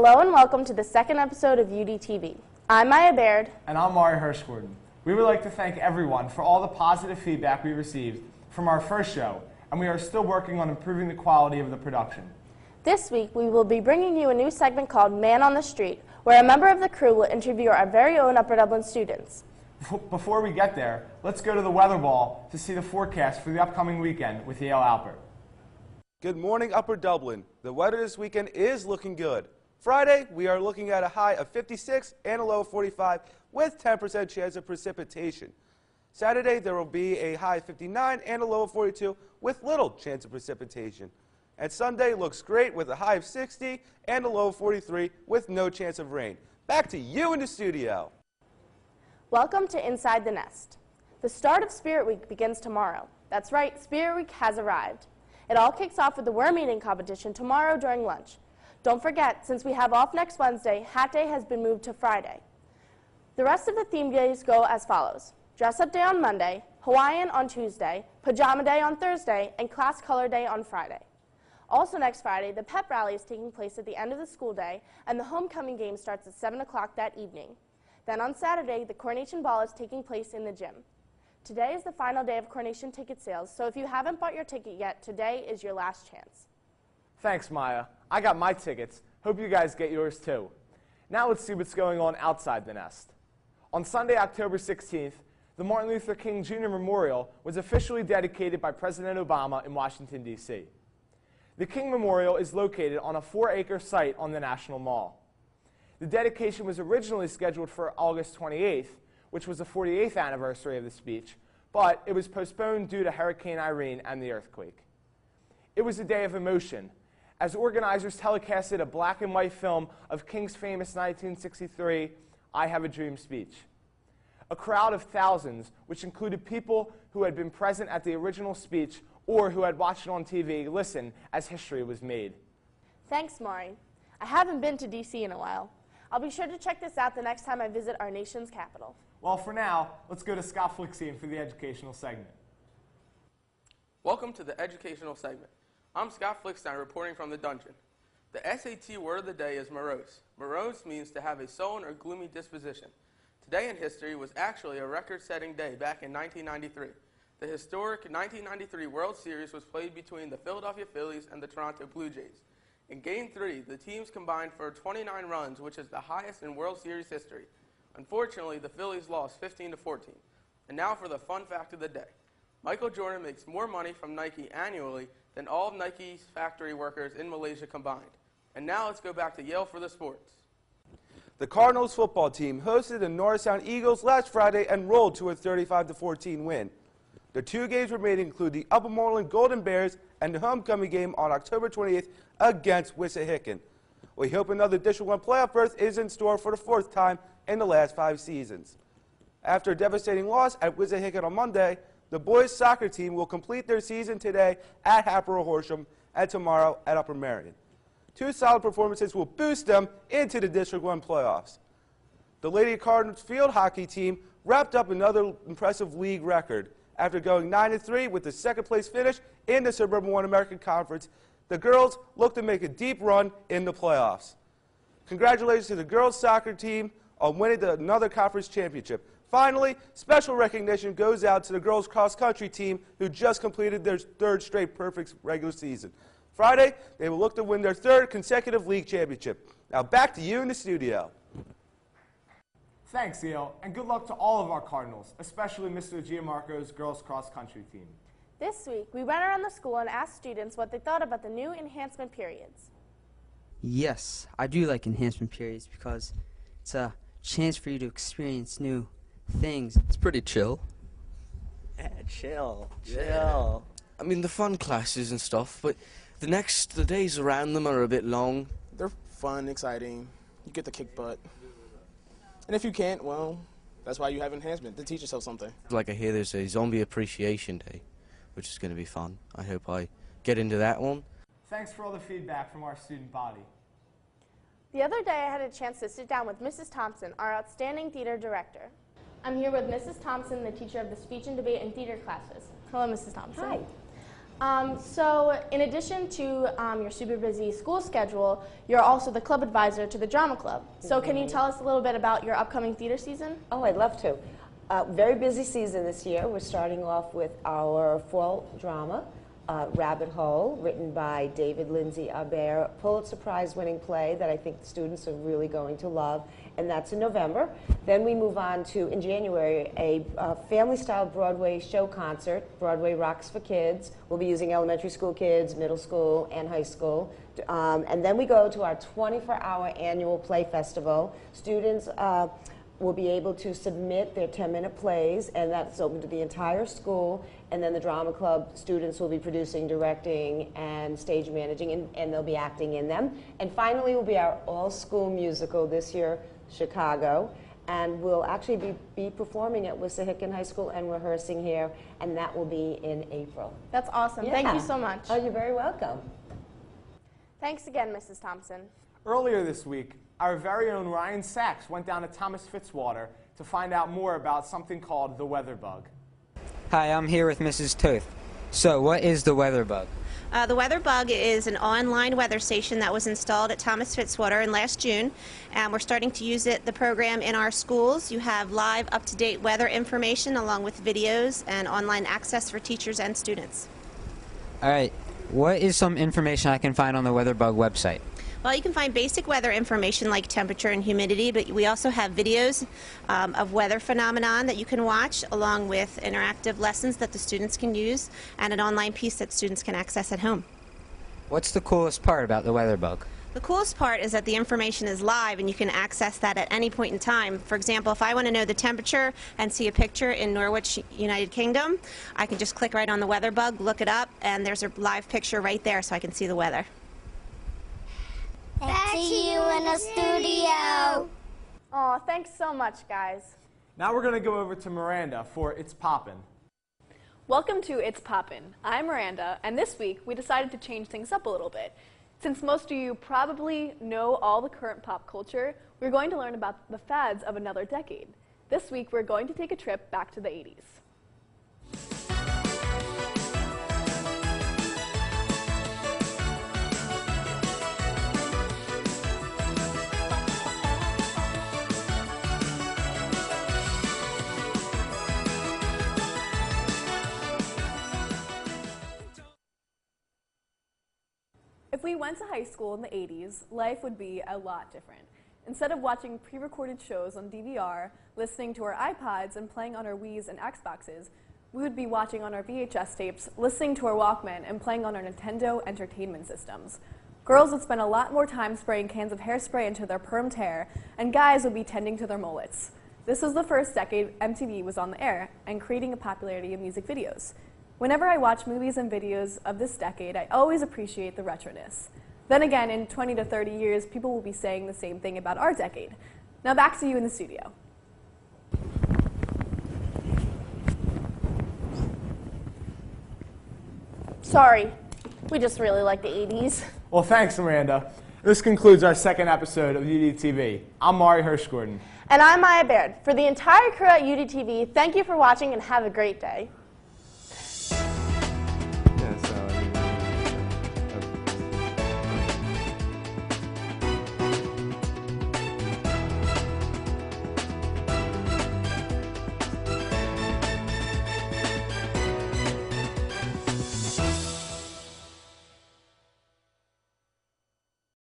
Hello and welcome to the second episode of UDTV. I'm Maya Baird. And I'm Mari Hirschgordon. We would like to thank everyone for all the positive feedback we received from our first show, and we are still working on improving the quality of the production. This week we will be bringing you a new segment called Man on the Street, where a member of the crew will interview our very own Upper Dublin students. Before we get there, let's go to the weather ball to see the forecast for the upcoming weekend with Yale Alpert. Good morning, Upper Dublin. The weather this weekend is looking good. Friday, we are looking at a high of 56 and a low of 45 with 10% chance of precipitation. Saturday, there will be a high of 59 and a low of 42 with little chance of precipitation. And Sunday looks great with a high of 60 and a low of 43 with no chance of rain. Back to you in the studio. Welcome to Inside the Nest. The start of Spirit Week begins tomorrow. That's right, Spirit Week has arrived. It all kicks off with the worm eating competition tomorrow during lunch. Don't forget, since we have off next Wednesday, Hat Day has been moved to Friday. The rest of the theme days go as follows. Dress Up Day on Monday, Hawaiian on Tuesday, Pajama Day on Thursday, and Class Color Day on Friday. Also next Friday, the pep rally is taking place at the end of the school day, and the homecoming game starts at 7 o'clock that evening. Then on Saturday, the Coronation Ball is taking place in the gym. Today is the final day of Coronation ticket sales, so if you haven't bought your ticket yet, today is your last chance. Thanks, Maya. I got my tickets. Hope you guys get yours too. Now let's see what's going on outside the nest. On Sunday, October 16th, the Martin Luther King Jr. Memorial was officially dedicated by President Obama in Washington, D.C. The King Memorial is located on a 4-acre site on the National Mall. The dedication was originally scheduled for August 28th, which was the 48th anniversary of the speech, but it was postponed due to Hurricane Irene and the earthquake. It was a day of emotion, as organizers telecasted a black and white film of King's famous 1963 I Have a Dream speech. A crowd of thousands, which included people who had been present at the original speech or who had watched it on TV, listened as history was made. Thanks, Mari. I haven't been to D.C. in a while. I'll be sure to check this out the next time I visit our nation's capital. Well, for now, let's go to Scott Flixian for the educational segment. Welcome to the educational segment. I'm Scott Flickstein reporting from the dungeon. The SAT word of the day is morose. Morose means to have a sullen or gloomy disposition. Today in history was actually a record-setting day back in 1993. The historic 1993 World Series was played between the Philadelphia Phillies and the Toronto Blue Jays. In Game 3, the teams combined for 29 runs, which is the highest in World Series history. Unfortunately, the Phillies lost 15-14. And now for the fun fact of the day. Michael Jordan makes more money from Nike annually than all of Nike's factory workers in Malaysia combined. And now let's go back to Yale for the sports. The Cardinals football team hosted the Norristown Eagles last Friday and rolled to a 35-14 win. The two games remaining include the Upper Moreland Golden Bears and the homecoming game on October 28th against Wissahickon. We hope another District 1 playoff berth is in store for the fourth time in the last 5 seasons. After a devastating loss at Wissahickon on Monday, the boys' soccer team will complete their season today at Hatboro Horsham and tomorrow at Upper Merion. 2 solid performances will boost them into the District 1 playoffs. The Lady Cardinals field hockey team wrapped up another impressive league record. After going 9-3 with the second-place finish in the Suburban 1 American Conference, the girls look to make a deep run in the playoffs. Congratulations to the girls' soccer team on winning another conference championship. Finally, special recognition goes out to the girls' cross-country team who just completed their 3rd straight perfect regular season. Friday, they will look to win their 3rd consecutive league championship. Now back to you in the studio. Thanks, Yale, and good luck to all of our Cardinals, especially Mr. Gianmarco's girls' cross-country team. This week, we went around the school and asked students what they thought about the new enhancement periods. Yes, I do like enhancement periods because it's a chance for you to experience new things. It's pretty chill. Yeah, chill. I mean, the fun classes and stuff, but the days around them are a bit long. They're fun, exciting. You get to kick butt. And if you can't, well, that's why you have enhancement, to teach yourself something. Like I hear there's a Zombie Appreciation Day, which is going to be fun. I hope I get into that one. Thanks for all the feedback from our student body. The other day, I had a chance to sit down with Mrs. Thompson, our outstanding theater director. I'm here with Mrs. Thompson, the teacher of the speech and debate and theater classes. Hello, Mrs. Thompson. Hi. So in addition to your super busy school schedule, you're also the club advisor to the drama club. So can you tell us a little bit about your upcoming theater season? Oh, I'd love to. Very busy season this year. We're starting off with our fall drama, Rabbit Hole, written by David Lindsay Abair, Pulitzer Prize winning play that I think the students are really going to love, and that's in November. Then we move on to, in January, a family-style Broadway show concert, Broadway Rocks for Kids. We'll be using elementary school kids, middle school, and high school. And then we go to our 24-hour annual play festival. Students will be able to submit their 10-minute plays, and that's open to the entire school. And then the drama club students will be producing, directing, and stage managing, and they'll be acting in them. And finally will be our all-school musical this year, Chicago. And we'll actually be performing at Wissahickon High School and rehearsing here, and that will be in April. That's awesome. Thank you so much. Oh, you're very welcome. Thanks again, Mrs. Thompson. Earlier this week, our very own Ryan Sachs went down to Thomas Fitzwater to find out more about something called the weather bug. Hi, I'm here with Mrs. Toth. So, what is the weather bug? The Weather Bug is an online weather station that was installed at Thomas Fitzwater in last June, and we're starting to use the program in our schools. You have live, up-to-date weather information along with videos and online access for teachers and students. All right, what is some information I can find on the Weather Bug website? Well, you can find basic weather information like temperature and humidity, but we also have videos of weather phenomenon that you can watch, along with interactive lessons that the students can use, and an online piece that students can access at home. What's the coolest part about the weather bug? The coolest part is that the information is live and you can access that at any point in time. For example, if I want to know the temperature and see a picture in Norwich, United Kingdom, I can just click right on the weather bug, look it up, and there's a live picture right there so I can see the weather. Back to you in the studio. Aw, thanks so much, guys. Now we're going to go over to Miranda for It's Poppin'. Welcome to It's Poppin'. I'm Miranda, and this week we decided to change things up a little bit. Since most of you probably know all the current pop culture, we're going to learn about the fads of another decade. This week we're going to take a trip back to the 80s. If we went to high school in the 80s, life would be a lot different. Instead of watching pre-recorded shows on DVR, listening to our iPods, and playing on our Wiis and Xboxes, we would be watching on our VHS tapes, listening to our Walkman, and playing on our Nintendo Entertainment Systems. Girls would spend a lot more time spraying cans of hairspray into their permed hair, and guys would be tending to their mullets. This was the first decade MTV was on the air and creating a popularity of music videos. Whenever I watch movies and videos of this decade, I always appreciate the retroness. Then again, in 20 to 30 years, people will be saying the same thing about our decade. Now back to you in the studio. Sorry, we just really like the 80s. Well, thanks, Miranda. This concludes our second episode of UDTV. I'm Mari Hirschgordon. And I'm Maya Baird. For the entire crew at UDTV, thank you for watching and have a great day.